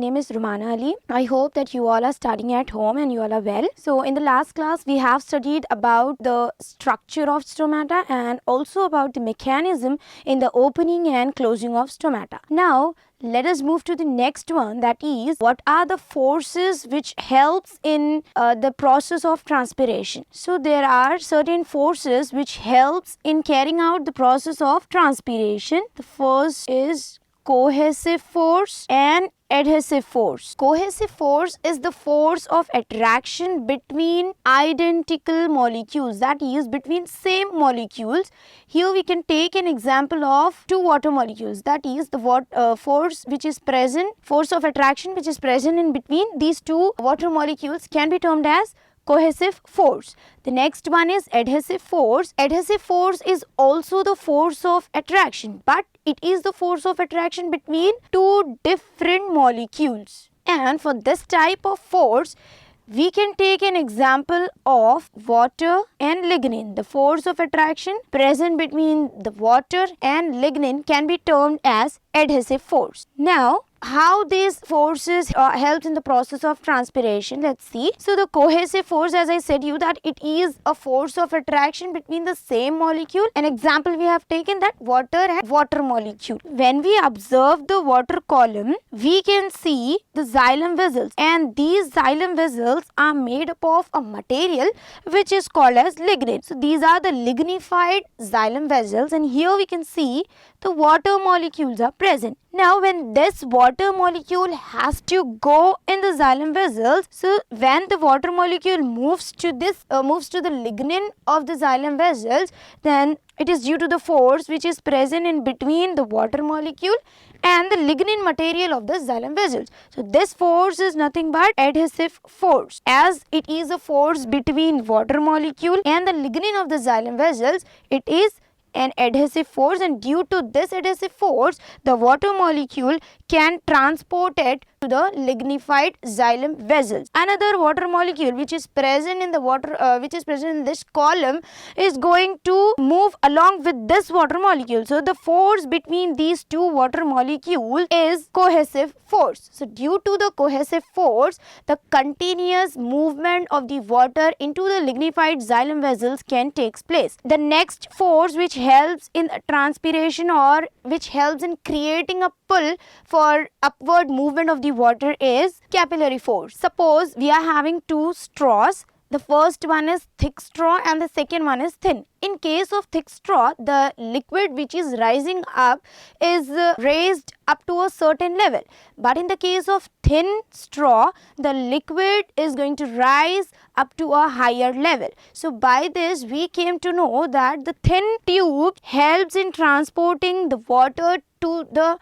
name is Rumana Ali. I hope that you all are studying at home and you all are well. So in the last class we have studied about the structure of stomata and also about the mechanism in the opening and closing of stomata. Now let us move to the next one, that is, what are the forces which helps in the process of transpiration. So there are certain forces which helps in carrying out the process of transpiration. The first is cohesive force and adhesive force. Cohesive force is the force of attraction between identical molecules, that is, between same molecules. Here we can take an example of two water molecules, that is the force which is present, force of attraction which is present in between these two water molecules can be termed as cohesive force. The next one is adhesive force. Adhesive force is also the force of attraction, but it is the force of attraction between two different molecules. And for this type of force, we can take an example of water and lignin. The force of attraction present between the water and lignin can be termed as adhesive force. Now, how these forces helps in the process of transpiration, let's see. So the cohesive force, as I said you, that it is a force of attraction between the same molecule. An example we have taken, that water and water molecule. When we observe the water column, we can see the xylem vessels, and these xylem vessels are made up of a material which is called as lignin. So these are the lignified xylem vessels, and here we can see the water molecules are present. Now when this water molecule has to go in the xylem vessels, so when the water molecule moves to the lignin of the xylem vessels, then it is due to the force which is present in between the water molecule and the lignin material of the xylem vessels. So this force is nothing but adhesive force. As it is a force between water molecule and the lignin of the xylem vessels, it is an adhesive force, and due to this adhesive force, the water molecule can transport it to the lignified xylem vessels. Another water molecule which is present in the water, which is present in this column, is going to move along with this water molecule. So the force between these two water molecules is cohesive force. So due to the cohesive force, the continuous movement of the water into the lignified xylem vessels can take place. The next force which helps in transpiration, or which helps in creating a pull for upward movement of the water, is capillary force. Suppose we are having two straws. The first one is thick straw and the second one is thin. In case of thick straw, the liquid which is rising up is raised up to a certain level. But in the case of thin straw, the liquid is going to rise up to a higher level. So by this we came to know that the thin tube helps in transporting the water to the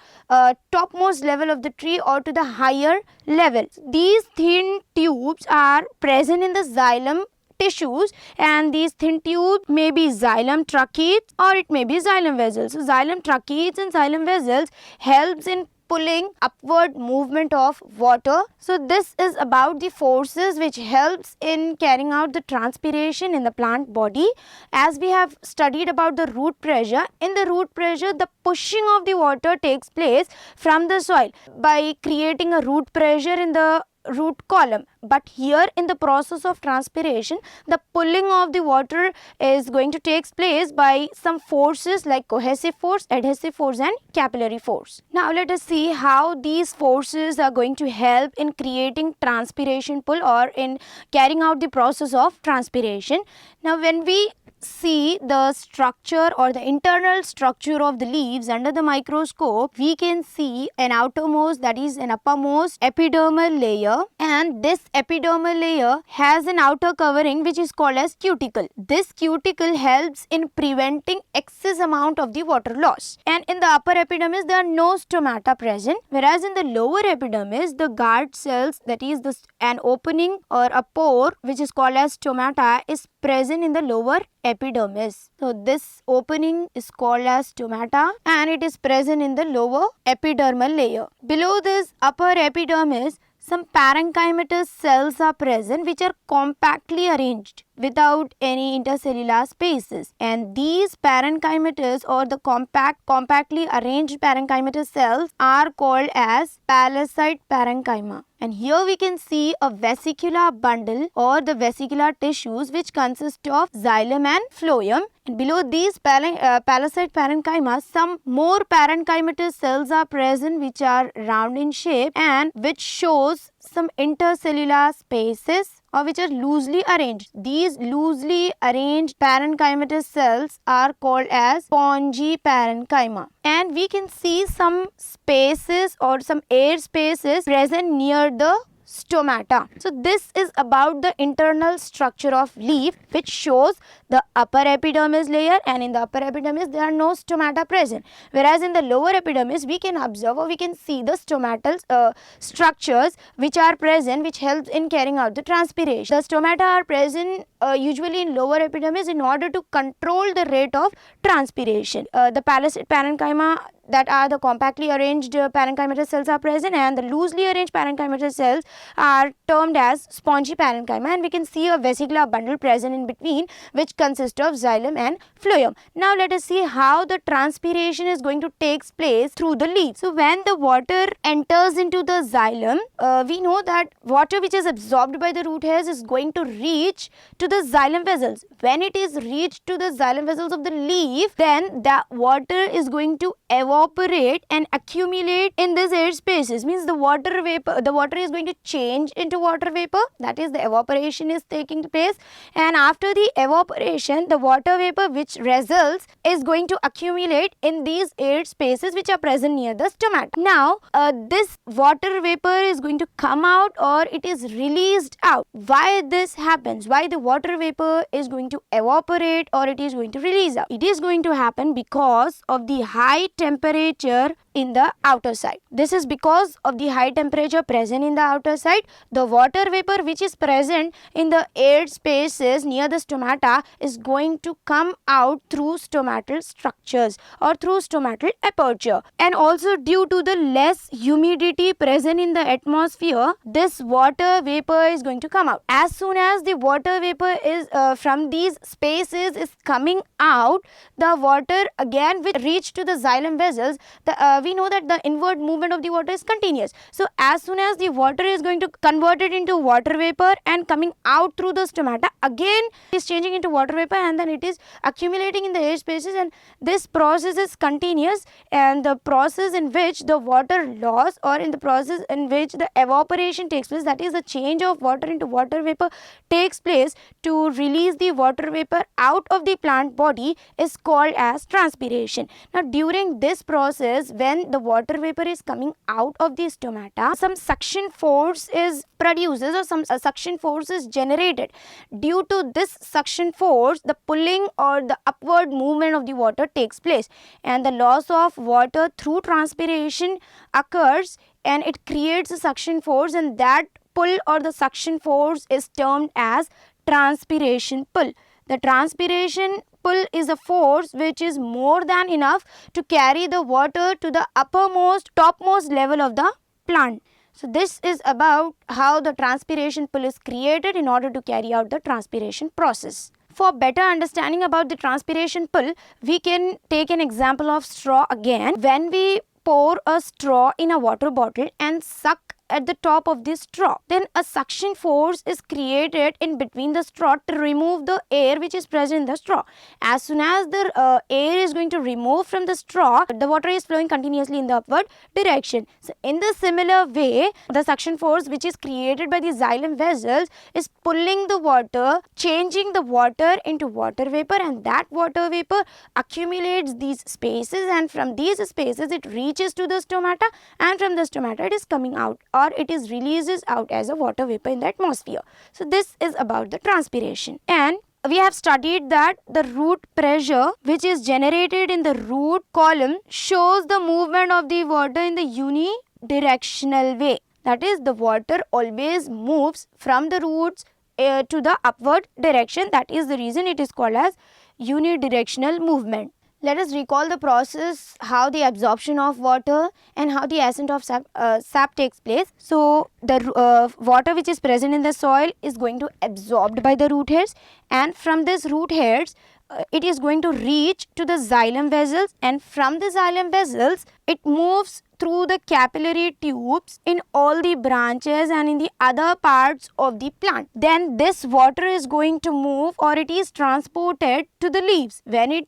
topmost level of the tree or to the higher level. These thin tubes are present in the xylem tissues, and these thin tubes may be xylem tracheids or it may be xylem vessels. So xylem tracheids and xylem vessels helps in pulling upward movement of water. So this is about the forces which helps in carrying out the transpiration in the plant body. As we have studied about the root pressure, in the root pressure the pushing of the water takes place from the soil by creating a root pressure in the root column. But here in the process of transpiration, the pulling of the water is going to take place by some forces like cohesive force, adhesive force and capillary force. Now let us see how these forces are going to help in creating transpiration pull or in carrying out the process of transpiration. Now when we see the structure or the internal structure of the leaves under the microscope, we can see an outermost, that is an uppermost epidermal layer, and this epidermal layer has an outer covering which is called as cuticle. This cuticle helps in preventing excess amount of the water loss, and in the upper epidermis there are no stomata present, whereas in the lower epidermis the guard cells, that is an opening or a pore which is called as stomata, is present in the lower epidermis. So this opening is called as stomata and it is present in the lower epidermal layer. Below this upper epidermis, some parenchymatous cells are present which are compactly arranged. without any intercellular spaces, and these parenchymatous or the compactly arranged parenchymatous cells are called as palaceid parenchyma. And here we can see a vesicular bundle or the vesicular tissues which consist of xylem and phloem. And below these palaceid parenchyma, some more parenchymatous cells are present which are round in shape and which shows some intercellular spaces or which are loosely arranged. These loosely arranged parenchymatous cells are called as spongy parenchyma. And we can see some spaces or some air spaces present near the stomata. So this is about the internal structure of leaf, which shows the upper epidermis layer, and in the upper epidermis there are no stomata present, whereas in the lower epidermis we can observe or we can see the stomatal structures which are present, which helps in carrying out the transpiration. The stomata are present usually in lower epidermis in order to control the rate of transpiration. The palaceid parenchyma, that are the compactly arranged parenchymatous cells, are present, and the loosely arranged parenchymatous cells are termed as spongy parenchyma, and we can see a vesicular bundle present in between which consists of xylem and phloem. Now let us see how the transpiration is going to take place through the leaf. So when the water enters into the xylem, we know that water which is absorbed by the root hairs is going to reach to the xylem vessels. When it is reached to the xylem vessels of the leaf, then the water is going to evaporate and accumulate in these air spaces. Means the water is going to change into water vapor, that is the evaporation is taking place, and after the evaporation the water vapor which results is going to accumulate in these air spaces which are present near the stomata. Now this water vapor is going to come out or it is released out. Why this happens? Why the water vapor is going to evaporate or it is going to release out? It is going to happen because of the high temperature in the outer side. This is because of the high temperature present in the outer side. The water vapor which is present in the air spaces near the stomata is going to come out through stomatal structures or through stomatal aperture, and also due to the less humidity present in the atmosphere, this water vapor is going to come out. As soon as the water vapor is from these spaces is coming out, the water again will reach to the xylem vessels. We know that the inward movement of the water is continuous. So as soon as the water is going to convert it into water vapor and coming out through the stomata, again it is changing into water vapor and then it is accumulating in the air spaces, and this process is continuous, and the process in which the water loss or in the process in which the evaporation takes place, that is the change of water into water vapor takes place to release the water vapor out of the plant body, is called as transpiration. Now during this process, when the water vapor is coming out of the stomata, some suction force is produces or some suction force is generated. Due to this suction force, the pulling or the upward movement of the water takes place, and the loss of water through transpiration occurs, and it creates a suction force, and that pull or the suction force is termed as transpiration pull. The transpiration pull is a force which is more than enough to carry the water to the topmost level of the plant. So this is about how the transpiration pull is created in order to carry out the transpiration process. For better understanding about the transpiration pull, we can take an example of straw again. When we pour a straw in a water bottle and suck at the top of this straw, then a suction force is created in between the straw to remove the air which is present in the straw. As soon as the air is going to remove from the straw, the water is flowing continuously in the upward direction. So in the similar way, the suction force which is created by the xylem vessels is pulling the water, changing the water into water vapor, and that water vapor accumulates these spaces, and from these spaces it reaches to the stomata, and from the stomata it is coming out or it is releases out as a water vapor in the atmosphere. So this is about the transpiration. And we have studied that the root pressure which is generated in the root column shows the movement of the water in the unidirectional way. That is, the water always moves from the roots to the upward direction. That is the reason it is called as unidirectional movement. Let us recall the process, how the absorption of water and how the ascent of sap takes place. So, the water which is present in the soil is going to absorbed by the root hairs, and from this root hairs it is going to reach to the xylem vessels, and from the xylem vessels it moves through the capillary tubes in all the branches and in the other parts of the plant. Then this water is going to move, or it is transported to the leaves. When it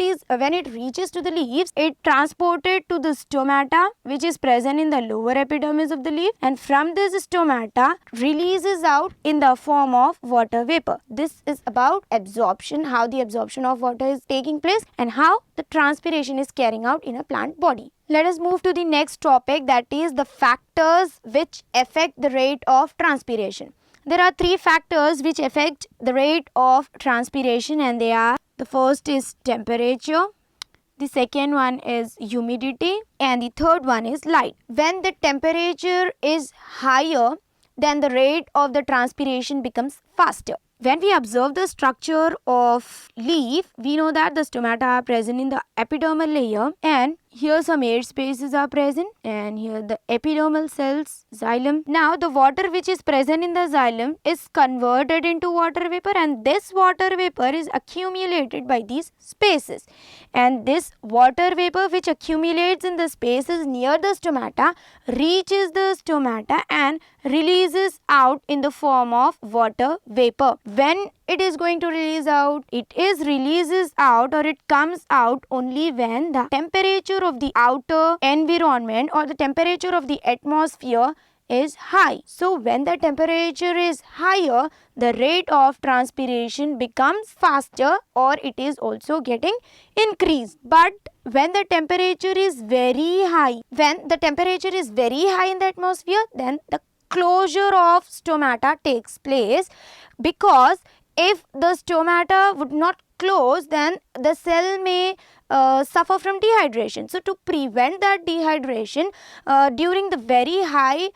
reaches to the leaves, it transported to the stomata which is present in the lower epidermis of the leaf, and from this stomata releases out in the form of water vapor. This is about absorption, how the absorption of water is taking place and how the transpiration is carrying out in a plant body. Let us move to the next topic, that is the factors which affect the rate of transpiration. There are three factors which affect the rate of transpiration, and they are: the first is temperature, the second one is humidity, and the third one is light. When the temperature is higher, then the rate of the transpiration becomes faster. When we observe the structure of leaf, we know that the stomata are present in the epidermal layer, and here some air spaces are present, and here the epidermal cells, xylem. Now the water which is present in the xylem is converted into water vapor, and this water vapor is accumulated by these spaces, and this water vapor which accumulates in the spaces near the stomata reaches the stomata and releases out in the form of water vapor. When it is going to release out, it releases out, or it comes out only when the temperature of the outer environment or the temperature of the atmosphere is high. So when the temperature is higher, the rate of transpiration becomes faster, or it is also getting increased. But when the temperature is very high, in the atmosphere, then the closure of stomata takes place, because if the stomata would not close, then the cell may suffer from dehydration. So to prevent that dehydration during the very high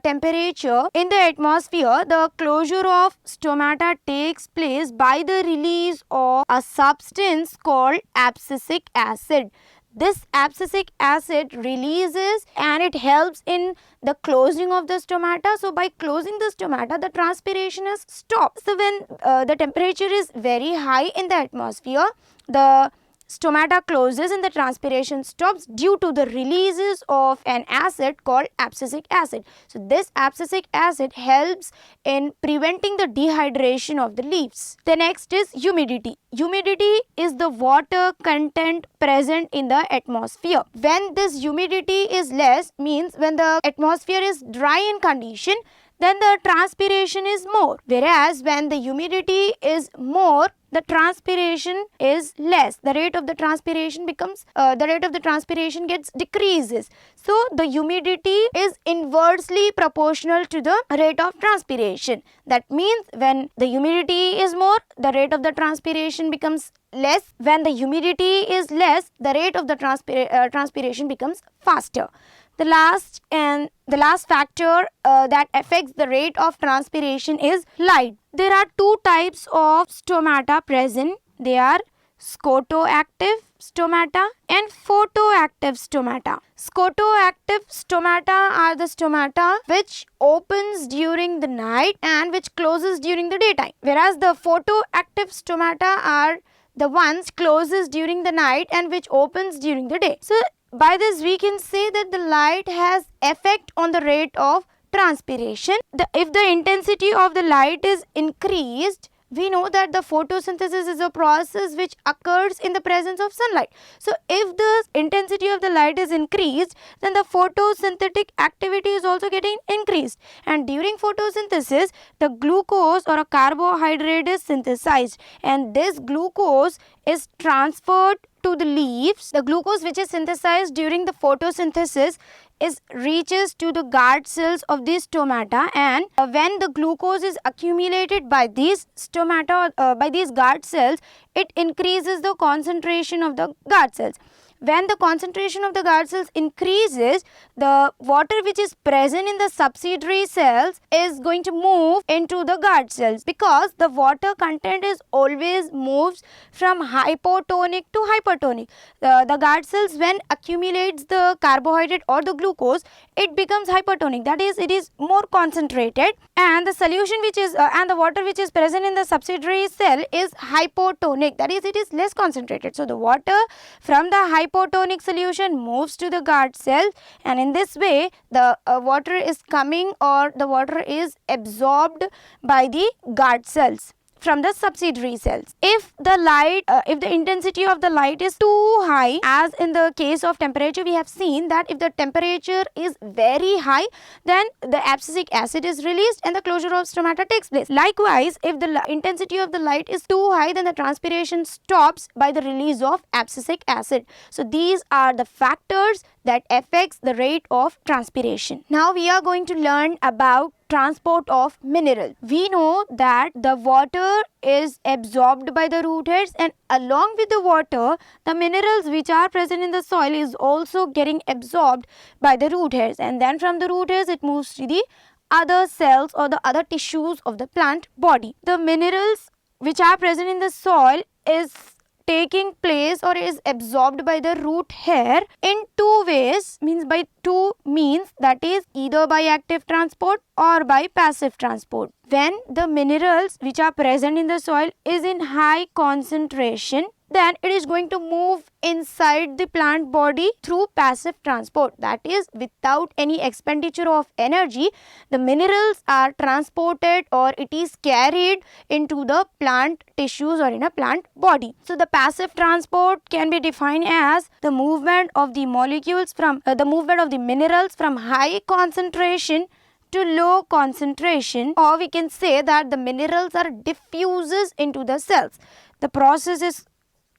temperature in the atmosphere, the closure of stomata takes place by the release of a substance called abscisic acid. This abscisic acid releases and it helps in the closing of the stomata. So by closing the stomata, the transpiration is stopped. So when the temperature is very high in the atmosphere, the stomata closes and the transpiration stops due to the releases of an acid called abscisic acid. So this abscisic acid helps in preventing the dehydration of the leaves. The next is humidity. Humidity is the water content present in the atmosphere. When this humidity is less, means when the atmosphere is dry in condition, then the transpiration is more. Whereas when the humidity is more, the transpiration is less. The rate of the transpiration gets decreases. So the humidity is inversely proportional to the rate of transpiration. That means when the humidity is more, the rate of the transpiration becomes less. When the humidity is less, the rate of the transpiration becomes faster. The last factor that affects the rate of transpiration is light. There are two types of stomata present. They are scotoactive stomata and photoactive stomata. Scotoactive stomata are the stomata which opens during the night and which closes during the daytime, whereas the photoactive stomata are the ones closes during the night and which opens during the day. So by this we can say that the light has effect on the rate of transpiration. If the intensity of the light is increased, we know that the photosynthesis is a process which occurs in the presence of sunlight. So if the intensity of the light is increased, then the photosynthetic activity is also getting increased, and during photosynthesis the glucose or a carbohydrate is synthesized, and this glucose is transferred to the leaves. The glucose which is synthesized during the photosynthesis reaches to the guard cells of these stomata, and when the glucose is accumulated by these stomata, by these guard cells, it increases the concentration of the guard cells. When the concentration of the guard cells increases, the water which is present in the subsidiary cells is going to move into the guard cells, because the water content is always moves from hypotonic to hypertonic. The guard cells, when accumulates the carbohydrate or the glucose, it becomes hypertonic, that is, it is more concentrated, and the solution which is and the water which is present in the subsidiary cell is hypotonic, that is, it is less concentrated. So the water from the hypotonic solution moves to the guard cell, and in this way the water is coming, or the water is absorbed by the guard cells from the subsidiary cells. If the intensity of the light is too high, as in the case of temperature, we have seen that if the temperature is very high, then the abscisic acid is released and the closure of stomata takes place. Likewise, if the intensity of the light is too high, then the transpiration stops by the release of abscisic acid. So these are the factors that affects the rate of transpiration. Now we are going to learn about transport of mineral. We know that the water is absorbed by the root hairs, and along with the water, the minerals which are present in the soil is also getting absorbed by the root hairs, and then from the root hairs it moves to the other cells or the other tissues of the plant body. The minerals which are present in the soil is taking place or is absorbed by the root hair in two ways, means by two means, that is either by active transport or by passive transport. When the minerals which are present in the soil is in high concentration, then it is going to move inside the plant body through passive transport, that is without any expenditure of energy. The minerals are transported or it is carried into the plant tissues or in a plant body. So the passive transport can be defined as the movement of the molecules from the movement of the minerals from high concentration to low concentration, or we can say that the minerals are diffuses into the cells. The process is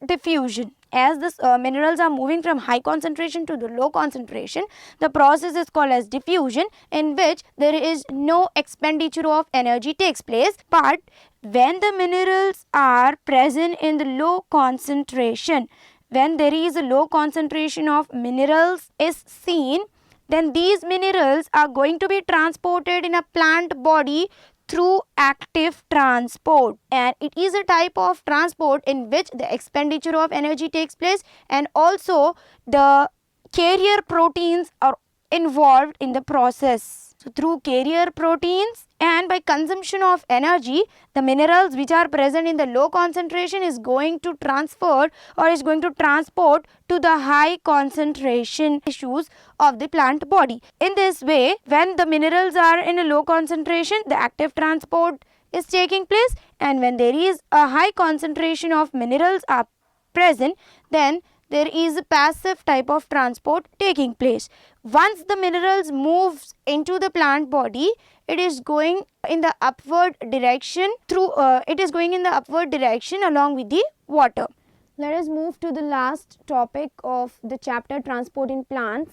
diffusion. As the minerals are moving from high concentration to the low concentration, the process is called as diffusion, in which there is no expenditure of energy takes place. But when the minerals are present in the low concentration, when there is a low concentration of minerals is seen, then these minerals are going to be transported in a plant body through active transport, and it is a type of transport in which the expenditure of energy takes place, and also the carrier proteins are involved in the process. So through carrier proteins and by consumption of energy, the minerals which are present in the low concentration is going to transfer or is going to transport to the high concentration tissues of the plant body. In this way, when the minerals are in a low concentration, the active transport is taking place, and when there is a high concentration of minerals are present, then there is a passive type of transport taking place. Once the minerals moves into the plant body, it is going in the upward direction along with the water. Let us move to the last topic of the chapter, transport in plants,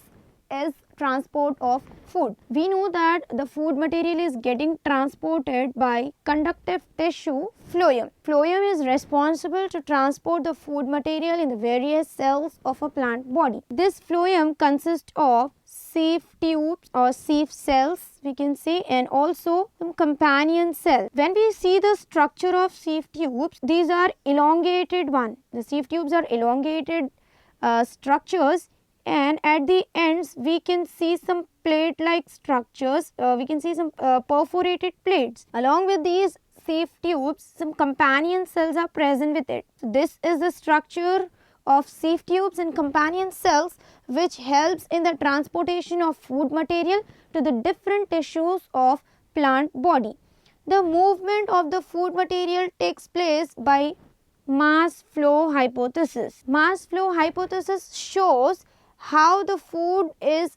is transport of food. We know that the food material is getting transported by conductive tissue phloem. Phloem is responsible to transport the food material in the various cells of a plant body. This phloem consists of sieve tubes or sieve cells, we can say, and also some companion cells. When we see the structure of sieve tubes, these are elongated one. The sieve tubes are elongated structures, and at the ends we can see some plate like structures, we can see some perforated plates. Along with these sieve tubes, some companion cells are present with it. So this is the structure of sieve tubes and companion cells, which helps in the transportation of food material to the different tissues of plant body. The movement of the food material takes place by mass flow hypothesis. Mass flow hypothesis shows how the food which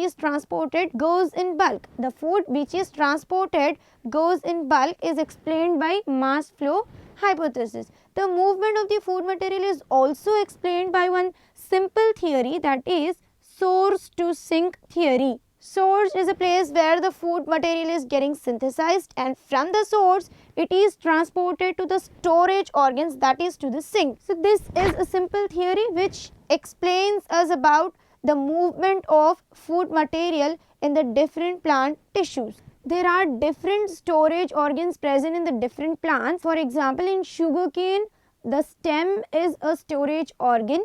is transported goes in bulk. The food which is transported goes in bulk is explained by mass flow hypothesis. The movement of the food material is also explained by one simple theory, that is source to sink theory. Source is a place where the food material is getting synthesized, and from the source it is transported to the storage organs, that is to the sink. So this is a simple theory which explains us about the movement of food material in the different plant tissues. There are different storage organs present in the different plants. For example, in sugarcane, the stem is a storage organ.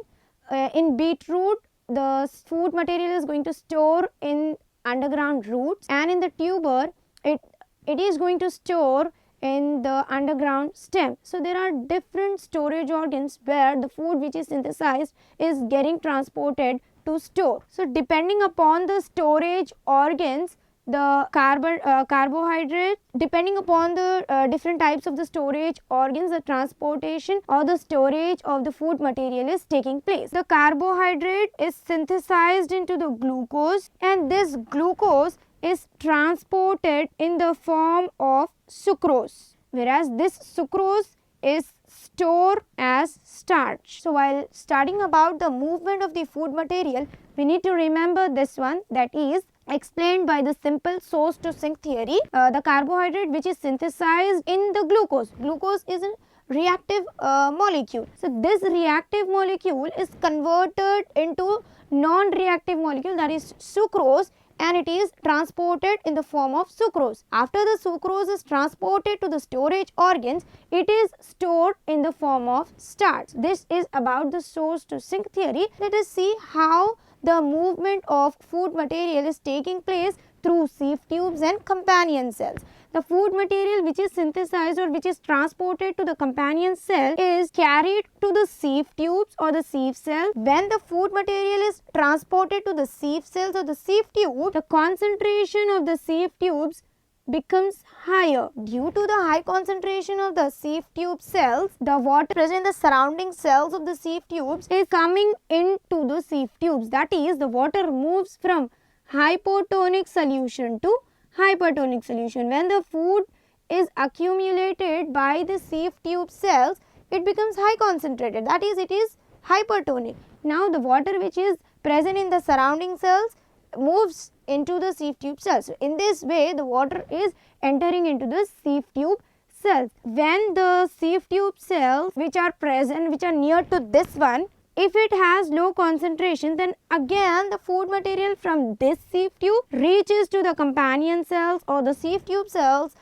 In beetroot, the food material is going to store in underground roots, and in the tuber it is going to store in the underground stem. So there are different storage organs where the food which is synthesized is getting transported to store. So depending upon the storage organs, the carbohydrate, depending upon the different types of the storage organs, the transportation or the storage of the food material is taking place. The carbohydrate is synthesized into the glucose, and this glucose is transported in the form of sucrose, whereas this sucrose is stored as starch. So while studying about the movement of the food material, we need to remember this one, that is explained by the simple source to sink theory. The carbohydrate which is synthesized in the glucose. Glucose is a reactive molecule. So this reactive molecule is converted into non-reactive molecule, that is sucrose, and it is transported in the form of sucrose. After the sucrose is transported to the storage organs, it is stored in the form of starch. This is about the source to sink theory. Let us see how the movement of food material is taking place through sieve tubes and companion cells. The food material which is synthesized or which is transported to the companion cell is carried to the sieve tubes or the sieve cell. When the food material is transported to the sieve cells or the sieve tube, the concentration of the sieve tubes becomes higher. Due to the high concentration of the sieve tube cells, the water present in the surrounding cells of the sieve tubes is coming into the sieve tubes. That is, the water moves from hypotonic solution to hypertonic solution. When the food is accumulated by the sieve tube cells, it becomes high concentrated, that is, it is hypertonic. Now the water which is present in the surrounding cells moves into the sieve tube cells. So in this way, the water is entering into the sieve tube cells. When the sieve tube cells which are present, which are near to this one, if it has low concentration, then again the food material from this sieve tube reaches to the companion cells or the sieve tube cells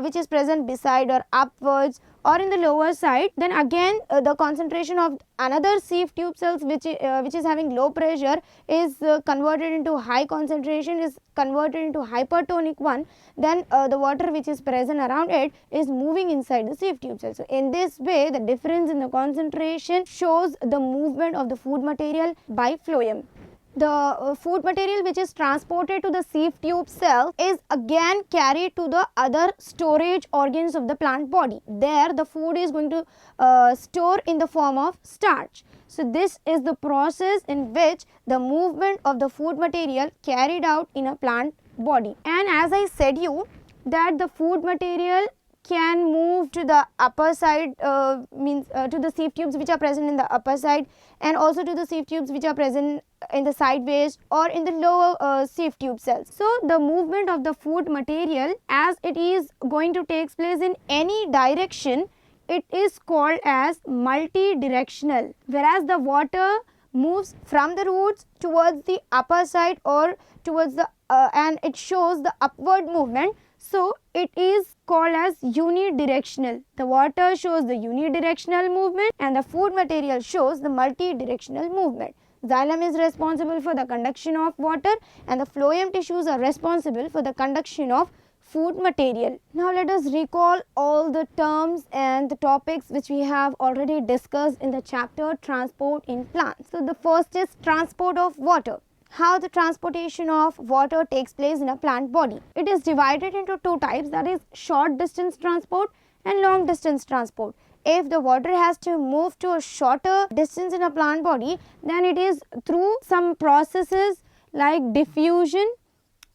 which is present beside or upwards or in the lower side. Then again the concentration of another sieve tube cells which is having low pressure is converted into high concentration, is converted into hypertonic one. Then the water which is present around it is moving inside the sieve tube cells. So in this way, the difference in the concentration shows the movement of the food material by phloem. The food material which is transported to the sieve tube cell is again carried to the other storage organs of the plant body. There the food is going to store in the form of starch. So this is the process in which the movement of the food material carried out in a plant body. And as I said you that the food material can move to the upper side, to the sieve tubes which are present in the upper side, and also to the sieve tubes which are present in the sideways or in the lower sieve tube cells. So the movement of the food material, as it is going to take place in any direction, it is called as multidirectional, whereas the water moves from the roots towards the upper side or towards the and it shows the upward movement. So it is called as unidirectional. The water shows the unidirectional movement and the food material shows the multidirectional movement. Xylem is responsible for the conduction of water and the phloem tissues are responsible for the conduction of food material. Now let us recall all the terms and the topics which we have already discussed in the chapter Transport in Plants. So the first is transport of water. How the transportation of water takes place in a plant body. It is divided into two types, that is short distance transport and long distance transport. If the water has to move to a shorter distance in a plant body, then it is through some processes like diffusion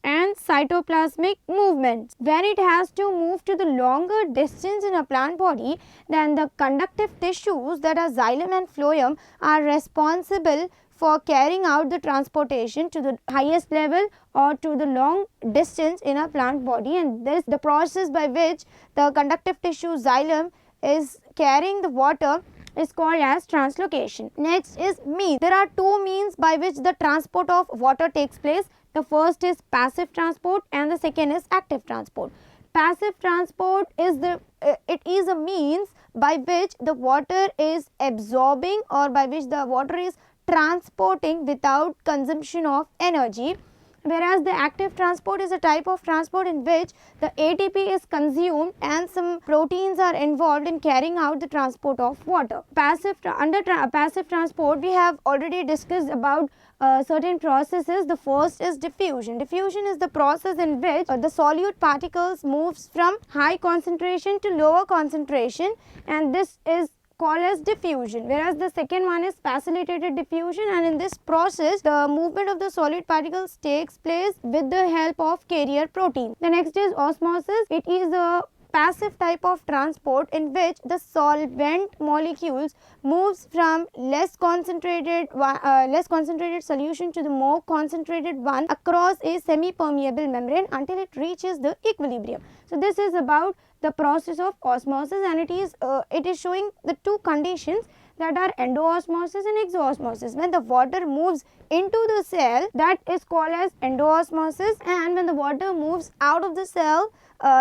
and cytoplasmic movements. When it has to move to the longer distance in a plant body, then the conductive tissues, that are xylem and phloem, are responsible for carrying out the transportation to the highest level or to the long distance in a plant body, and this the process by which the conductive tissue xylem is carrying the water is called as translocation. Next is means. There are two means by which the transport of water takes place. The first is passive transport and the second is active transport. Passive transport is it is a means by which the water is absorbing or by which the water is transporting without consumption of energy, whereas the active transport is a type of transport in which the ATP is consumed and some proteins are involved in carrying out the transport of water. Passive transport, we have already discussed about certain processes. The first is diffusion. Diffusion is the process in which the solute particles moves from high concentration to lower concentration, and this is called as diffusion, whereas the second one is facilitated diffusion, and in this process the movement of the solid particles takes place with the help of carrier protein. The next is osmosis. It is a passive type of transport in which the solvent molecules moves from less concentrated solution to the more concentrated one across a semi-permeable membrane until it reaches the equilibrium. So this is about the process of osmosis, and it is showing the two conditions, that are endoosmosis and exoosmosis. When the water moves into the cell, that is called as endoosmosis, and when the water moves out of the cell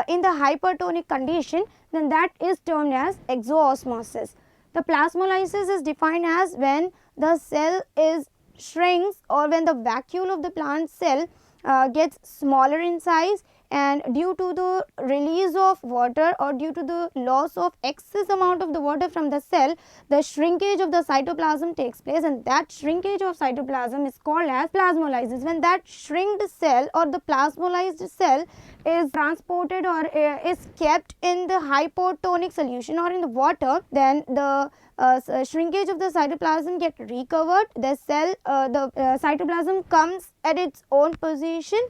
in the hypertonic condition, then that is termed as exoosmosis. The plasmolysis is defined as when the cell is shrinks or when the vacuole of the plant cell gets smaller in size, and due to the release of water or due to the loss of excess amount of the water from the cell, the shrinkage of the cytoplasm takes place, and that shrinkage of cytoplasm is called as plasmolysis. When that shrinked cell or the plasmolysed cell is transported or is kept in the hypotonic solution or in the water, then the shrinkage of the cytoplasm get recovered. The cytoplasm comes at its own position,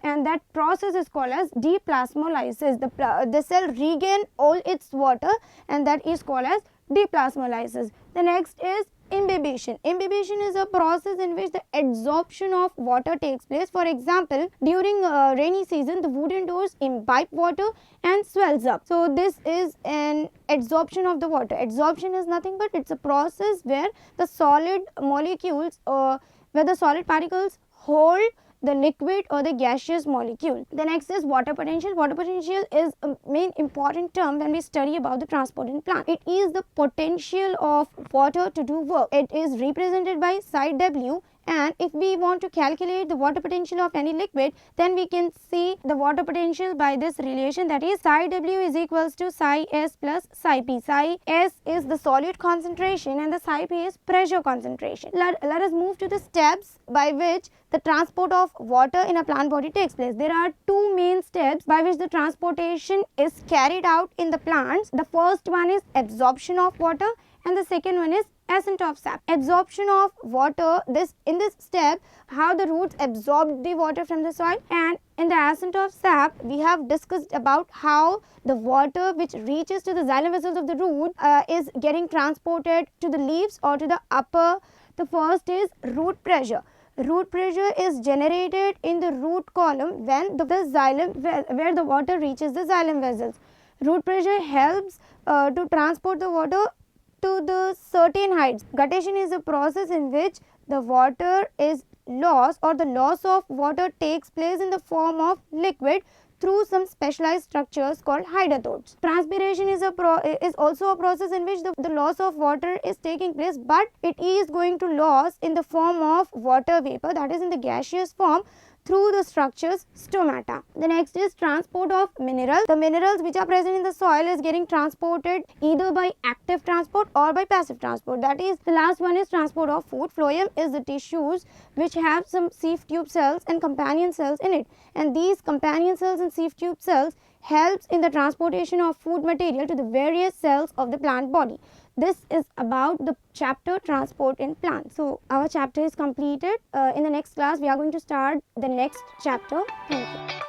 and that process is called as deplasmolysis. The cell regain all its water, and that is called as deplasmolysis. The next is imbibition. Imbibition is a process in which the adsorption of water takes place. For example, during rainy season, the wooden doors imbibe water and swells up. So this is an adsorption of the water. Adsorption is nothing but it's a process where the solid molecules where the solid particles hold the liquid or the gaseous molecule. The next is water potential. Water potential is a main important term when we study about the transport in plant. It is the potential of water to do work. It is represented by psi W, and if we want to calculate the water potential of any liquid, then we can see the water potential by this relation, that is psi W is equals to psi S plus psi P. Psi S is the solute concentration and the psi P is pressure concentration. Let us move to the steps by which the transport of water in a plant body takes place. There are two main steps by which the transportation is carried out in the plants. The first one is absorption of water and the second one is ascent of sap. Absorption of water, in this step, how the roots absorb the water from the soil, and in the ascent of sap we have discussed about how the water which reaches to the xylem vessels of the root is getting transported to the leaves or to the upper. The first is root pressure. Root pressure is generated in the root column when the xylem, where the water reaches the xylem vessels. Root pressure helps to transport the water to the certain heights. Guttation is a process in which the water is lost or the loss of water takes place in the form of liquid through some specialized structures called hydrothodes. Transpiration is also a process in which the loss of water is taking place, but it is going to loss in the form of water vapor, that is in the gaseous form, through the structures stomata. The next is transport of minerals. The minerals which are present in the soil is getting transported either by active transport or by passive transport. That is, the last one is transport of food. Phloem is the tissues which have some sieve tube cells and companion cells in it, and these companion cells and sieve tube cells helps in the transportation of food material to the various cells of the plant body. This is about the chapter transport in plants. So, our chapter is completed. In the next class, we are going to start the next chapter. Thank you.